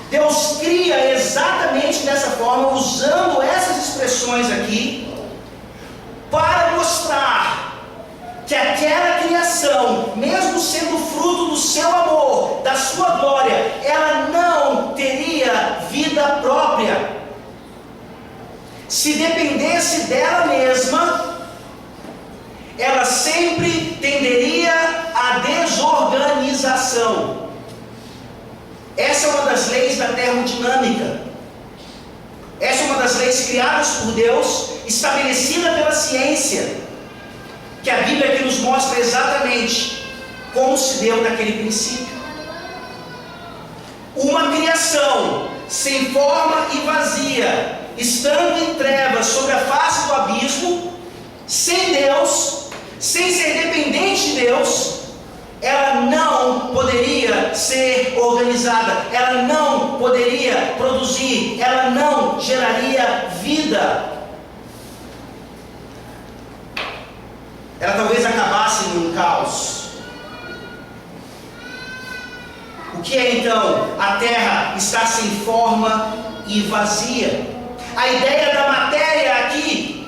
Deus cria exatamente dessa forma, usando essas expressões aqui, para mostrar que aquela criação, mesmo sendo fruto do seu amor, da sua glória, ela não teria vida própria. Se dependesse dela mesma, ela sempre tenderia à desorganização. Essa é uma das leis da termodinâmica. Essa é uma das leis criadas por Deus, estabelecida pela ciência, que a Bíblia aqui nos mostra exatamente como se deu naquele princípio. Uma criação sem forma e vazia, estando em trevas sobre a face do abismo, sem Deus, sem ser dependente de Deus, ela não poderia ser organizada, ela não poderia produzir, ela não geraria vida. Ela talvez acabasse num caos. O que é então a terra estar sem forma e vazia? A ideia da matéria aqui,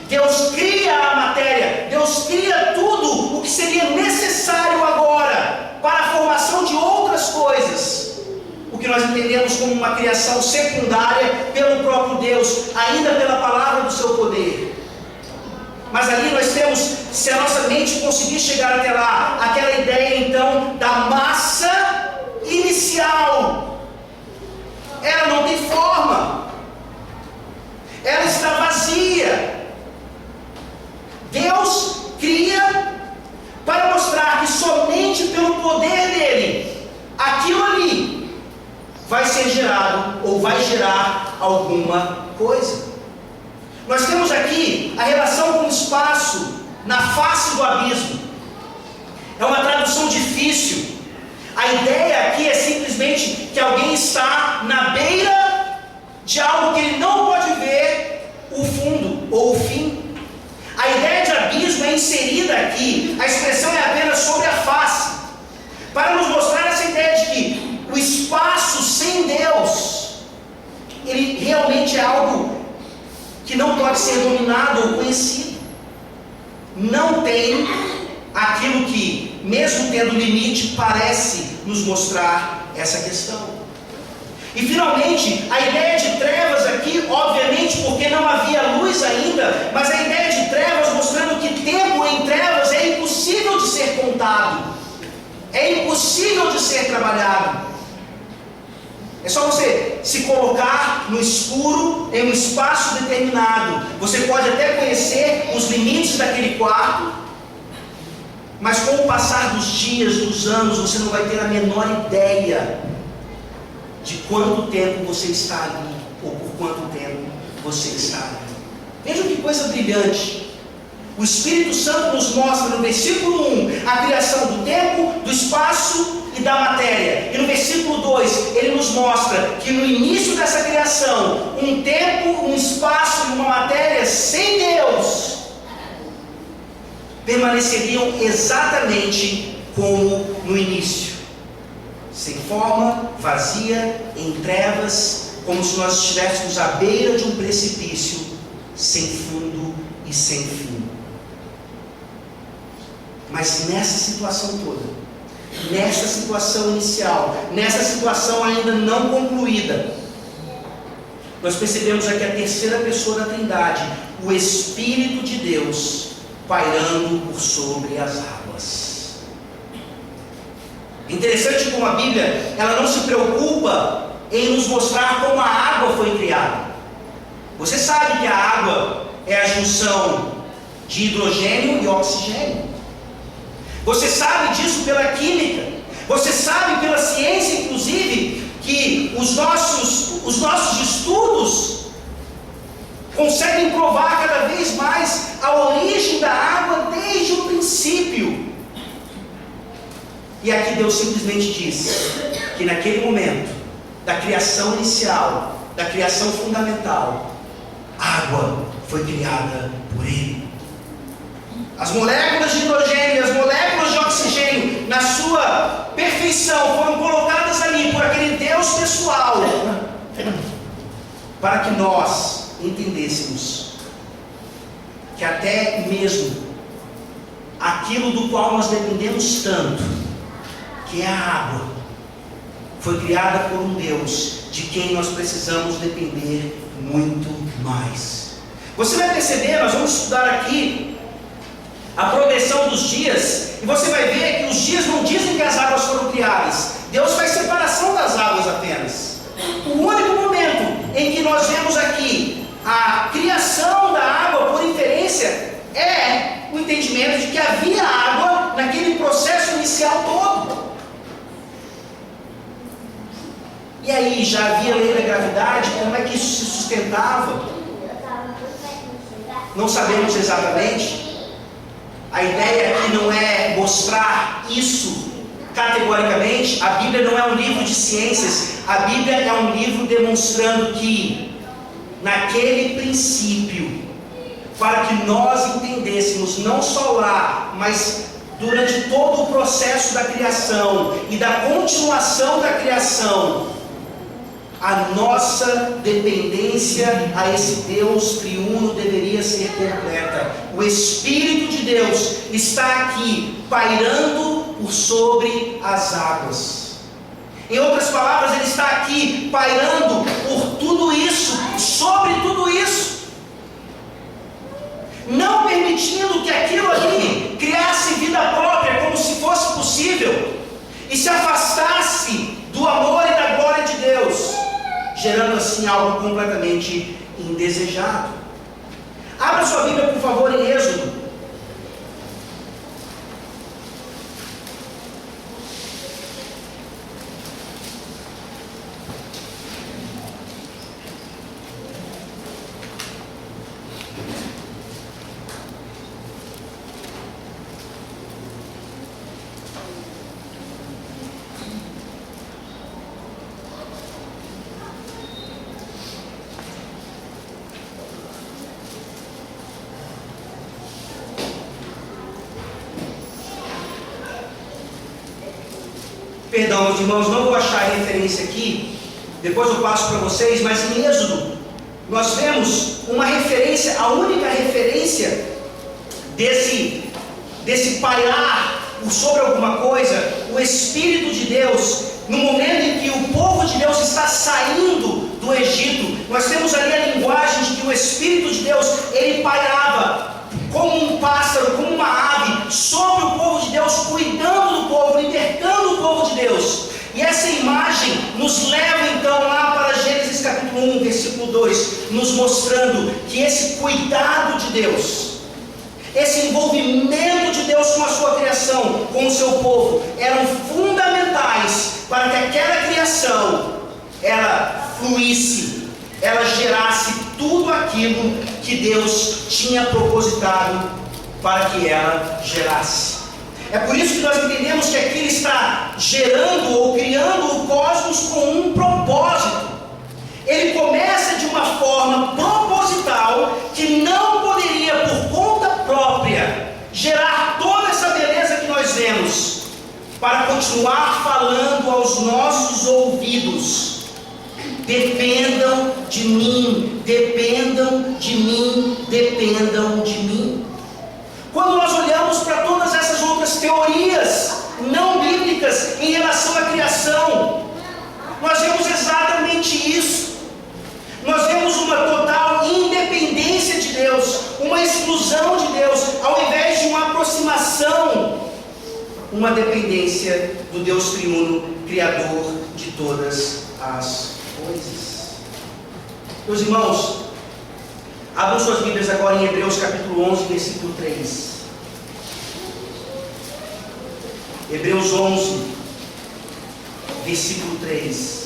Deus cria a matéria, Deus cria tudo o que seria necessário agora para a formação de outras coisas, o que nós entendemos como uma criação secundária pelo próprio Deus, ainda pela palavra do seu poder. Mas ali nós temos, se a nossa mente conseguir chegar até lá, aquela ideia então da massa inicial. Ela não tem forma, ela está vazia. Deus cria para mostrar que somente pelo poder dele, aquilo ali vai ser gerado ou vai gerar alguma coisa. Nós temos aqui a relação com o espaço na face do abismo. É uma tradução difícil. A ideia aqui é simplesmente que alguém está na beira de algo que ele não pode ver o fundo ou o fim. A ideia de abismo é inserida aqui, a expressão é apenas sobre a face, para nos mostrar essa ideia de que o espaço sem Deus, ele realmente é algo que não pode ser dominado ou conhecido. Não tem aquilo que, mesmo tendo limite, parece nos mostrar essa questão. E finalmente, a ideia de trevas aqui, obviamente porque não havia luz ainda, mas a ideia de trevas mostrando que tempo em trevas é impossível de ser contado, é impossível de ser trabalhado. É só você se colocar no escuro em um espaço determinado. Você pode até conhecer os limites daquele quarto, mas com o passar dos dias, dos anos, você não vai ter a menor ideia de quanto tempo você está ali, ou por quanto tempo você está ali. Vejam que coisa brilhante. O Espírito Santo nos mostra no versículo 1 a criação do tempo, do espaço e da matéria. E no versículo 2 ele nos mostra que no início dessa criação, um tempo, um espaço e uma matéria sem Deus permaneceriam exatamente como no início. Sem forma, vazia, em trevas, como se nós estivéssemos à beira de um precipício, sem fundo e sem fim. Mas nessa situação toda, nessa situação inicial, nessa situação ainda não concluída, nós percebemos aqui a terceira pessoa da Trindade, o Espírito de Deus pairando por sobre as águas. Interessante como a Bíblia, ela não se preocupa em nos mostrar como a água foi criada. Você sabe que a água é a junção de hidrogênio e oxigênio. Você sabe disso pela química. Você sabe pela ciência, inclusive, que os nossos estudos conseguem provar cada vez mais a origem da água desde o princípio. E aqui Deus simplesmente diz que naquele momento da criação inicial, da criação fundamental, a água foi criada por Ele. As moléculas de hidrogênio e as moléculas de oxigênio, na sua perfeição, foram colocadas ali por aquele Deus pessoal, para que nós entendêssemos que até mesmo aquilo do qual nós dependemos tanto, que é a água, foi criada por um Deus de quem nós precisamos depender muito mais. Você vai perceber, nós vamos estudar aqui a progressão dos dias, e você vai ver que os dias não dizem que as águas foram criadas. Deus faz separação das águas apenas. O único momento em que nós vemos aqui a criação da água por inferência é o entendimento de que havia água naquele processo inicial todo. E aí, já havia lei da gravidade? Como é que isso se sustentava? Não sabemos exatamente. A ideia aqui não é mostrar isso categoricamente. A Bíblia não é um livro de ciências. A Bíblia é um livro demonstrando que naquele princípio, para que nós entendêssemos, não só lá, mas durante todo o processo da criação e da continuação da criação, a nossa dependência a esse Deus triuno deveria ser completa. O Espírito de Deus está aqui pairando por sobre as águas. Em outras palavras, Ele está aqui pairando por tudo isso, sobre tudo isso, não permitindo que aquilo ali criasse vida própria como se fosse possível e se afastasse do amor e da glória de Deus, gerando assim algo completamente indesejado. Abra sua Bíblia, por favor, em Êxodo. Perdão, meus irmãos, não vou achar a referência aqui, depois eu passo para vocês, mas em Êxodo, nós vemos uma referência, a única referência desse pairar sobre alguma coisa, o Espírito de Deus, no momento em que o povo de Deus está saindo do Egito. Nós temos ali a linguagem de que o Espírito de Deus, ele pairava como um pássaro, como uma ave, sobre o povo de Deus, cuidando do povo, libertando o povo de Deus. E essa imagem nos leva então lá para Gênesis capítulo 1, versículo 2, nos mostrando que esse cuidado de Deus, esse envolvimento de Deus com a sua criação, com o seu povo, eram fundamentais para que aquela criação, ela fluísse, ela gerasse tudo aquilo que Deus tinha propositado para que ela gerasse. É por isso que nós entendemos que aqui Ele está gerando ou criando o cosmos com um propósito. Ele começa de uma forma proposital que não poderia, por conta própria, gerar toda essa beleza que nós vemos, para continuar falando aos nossos ouvidos: dependam de mim, dependam de mim, dependam de mim. Quando nós olhamos para todas essas outras teorias não bíblicas uma dependência do Deus triuno, Criador de todas as coisas. Meus irmãos, abram suas Bíblias agora em Hebreus capítulo 11, versículo 3. Hebreus 11, versículo 3.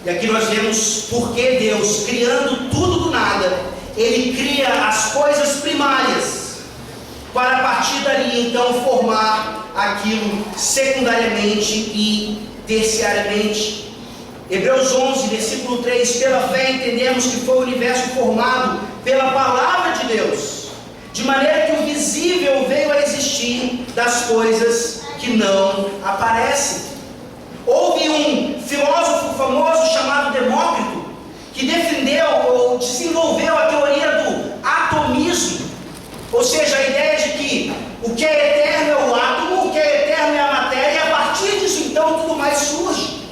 E aqui nós vemos porque Deus, criando tudo do nada, Ele cria as coisas primárias, para a partir dali então formar aquilo secundariamente e terciariamente. Hebreus 11, versículo 3: pela fé entendemos que foi o universo formado pela palavra de Deus, de maneira que o visível veio a existir das coisas que não aparecem. Houve um filósofo famoso chamado Demócrito, que defendeu ou desenvolveu a teoria do atomismo, ou seja, a ideia de que o que é eterno é o átomo, o que é eterno é a matéria, e a partir disso então tudo mais surge.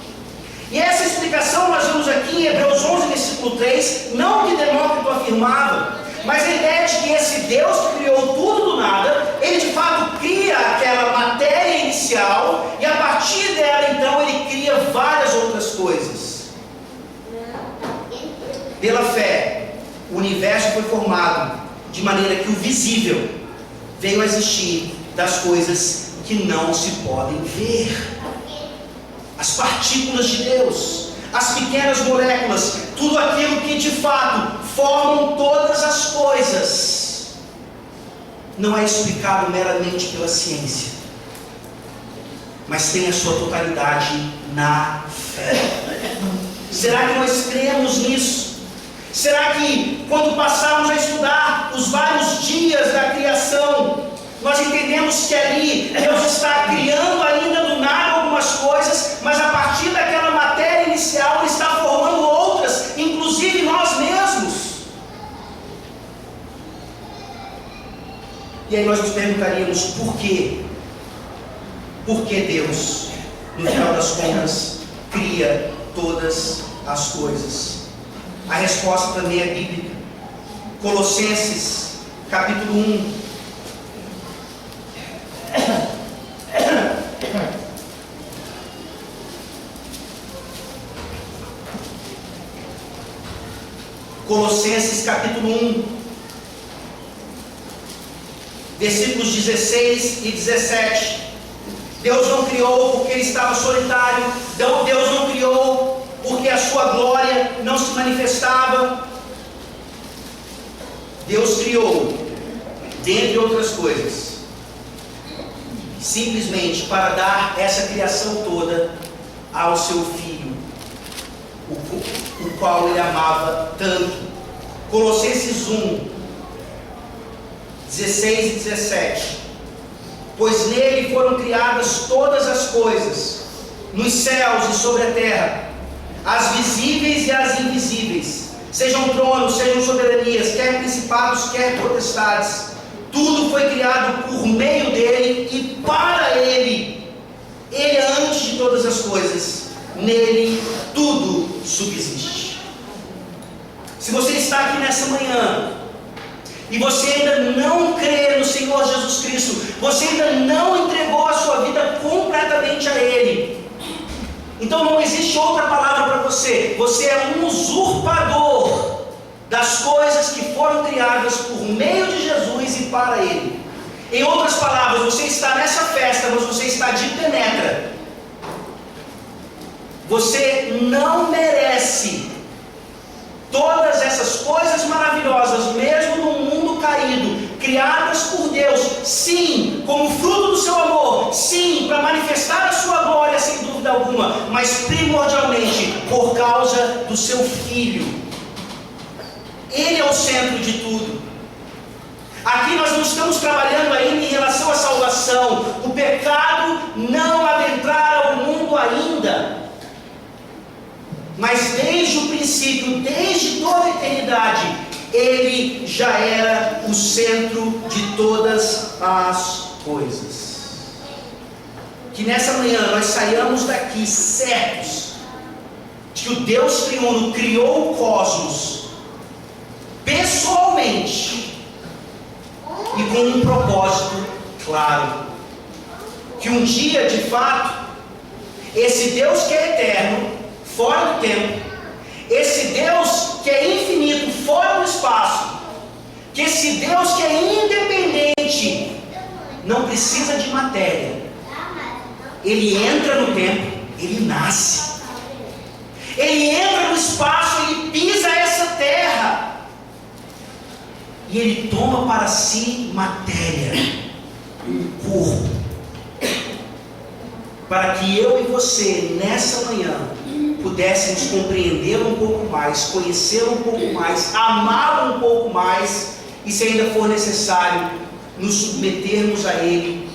E essa explicação nós vemos aqui em Hebreus 11, versículo 3, não o que Demócrito afirmava, mas a ideia de que esse Deus que criou tudo do nada, Ele de fato cria aquela matéria inicial, e a partir dela então Ele cria várias outras coisas. Pela fé, o universo foi formado de maneira que o visível veio a existir das coisas que não se podem ver. As partículas de Deus, as pequenas moléculas, tudo aquilo que de fato formam todas as coisas, não é explicado meramente pela ciência, mas tem a sua totalidade na fé. Será que nós cremos nisso? Será que quando passarmos a estudar os vários dias da criação, nós entendemos que ali Deus está criando ainda do nada algumas coisas, mas a partir daquela matéria inicial Ele está formando outras, inclusive nós mesmos? E aí nós nos perguntaríamos por quê? Por que Deus, no final das contas, cria todas as coisas? A resposta também é bíblica. Colossenses, capítulo 1. Colossenses, capítulo 1, versículos 16 e 17. Deus não criou porque Ele estava solitário. Deus não criou porque a sua glória não se manifestava. Deus criou, dentre outras coisas, simplesmente para dar essa criação toda ao seu Filho, o qual Ele amava tanto. Colossenses 1, 16 e 17. Pois nele foram criadas todas as coisas, nos céus e sobre a terra, as visíveis e as invisíveis, sejam tronos, sejam soberanias, quer principados, quer potestades. Tudo foi criado por meio dele e para ele. Ele é antes de todas as coisas, nele tudo subsiste. Se você está aqui nessa manhã e você ainda não crê no Senhor Jesus Cristo, você ainda não entregou a sua vida completamente a Ele, então não existe outra palavra para você. Você é um usurpador das coisas que foram criadas por meio de Jesus e para Ele. Em outras palavras, você está nessa festa, mas você está de penetra. Você não merece todas essas coisas maravilhosas, mesmo num mundo caído, criadas por Deus, sim, como fruto do seu amor, sim, para manifestar a sua glória, sem dúvida alguma, mas primordialmente por causa do seu Filho. Ele é o centro de tudo. Aqui nós não estamos trabalhando ainda em relação à salvação. O pecado não adentrara o mundo ainda. Mas desde o princípio, desde toda a eternidade, Ele já era o centro de todas as coisas. Que nessa manhã nós saiamos daqui certos de que o Deus triuno criou o cosmos pessoalmente e com um propósito claro. Que um dia, de fato, esse Deus que é eterno, fora do tempo, esse Deus que é infinito, fora do espaço, que esse Deus que é independente, não precisa de matéria, ele entra no tempo, ele nasce, ele entra no espaço, ele pisa essa terra, e ele toma para si matéria, um corpo, para que eu e você, nessa manhã, pudéssemos compreender um pouco mais, conhecer um pouco mais, amar um pouco mais, e se ainda for necessário, nos submetermos a Ele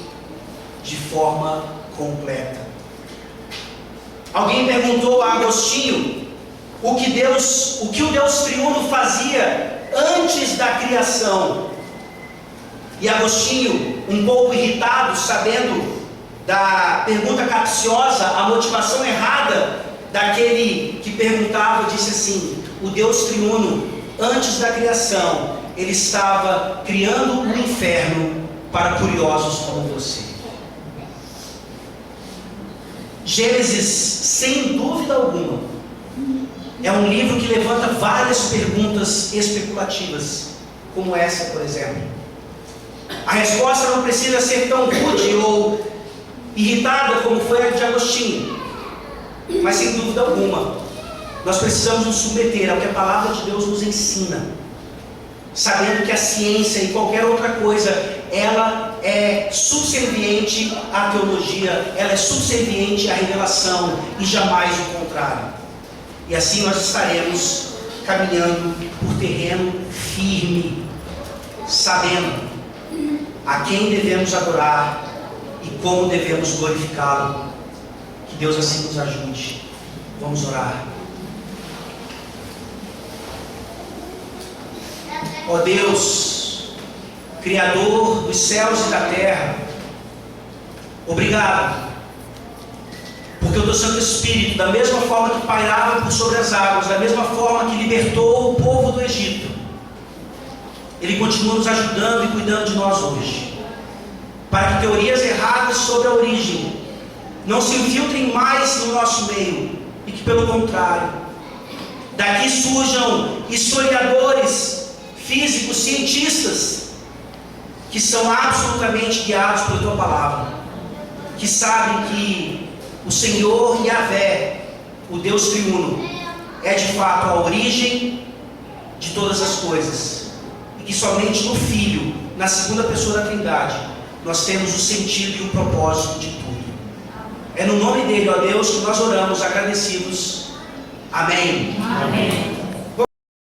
de forma completa. Alguém perguntou a Agostinho o que o Deus triuno fazia antes da criação. E Agostinho, um pouco irritado, sabendo da pergunta capciosa, a motivação errada daquele que perguntava, disse assim: o Deus triuno, antes da criação, ele estava criando um inferno para curiosos como você. Gênesis, sem dúvida alguma, é um livro que levanta várias perguntas especulativas, como essa, por exemplo. A resposta não precisa ser tão rude ou irritada como foi a de Agostinho, mas sem dúvida alguma, nós precisamos nos submeter ao que a palavra de Deus nos ensina, sabendo que a ciência e qualquer outra coisa, ela é subserviente à teologia, ela é subserviente à revelação e jamais o contrário. E assim nós estaremos caminhando por terreno firme, sabendo a quem devemos adorar e como devemos glorificá-lo. Que Deus assim nos ajude. Vamos orar. Ó Deus, Criador dos céus e da terra, obrigado, porque o teu Santo Espírito, da mesma forma que pairava por sobre as águas, da mesma forma que libertou o povo do Egito, ele continua nos ajudando e cuidando de nós hoje, para que teorias erradas sobre a origem não se infiltrem mais no nosso meio, e que pelo contrário, daqui surjam historiadores, físicos, cientistas, que são absolutamente guiados pela tua palavra, que sabem que o Senhor Yahvé, o Deus triuno, é de fato a origem de todas as coisas, e que somente no Filho, na segunda pessoa da Trindade, nós temos o sentido e o propósito de tudo. É no nome dele, ó Deus, que nós oramos agradecidos. Amém. Amém.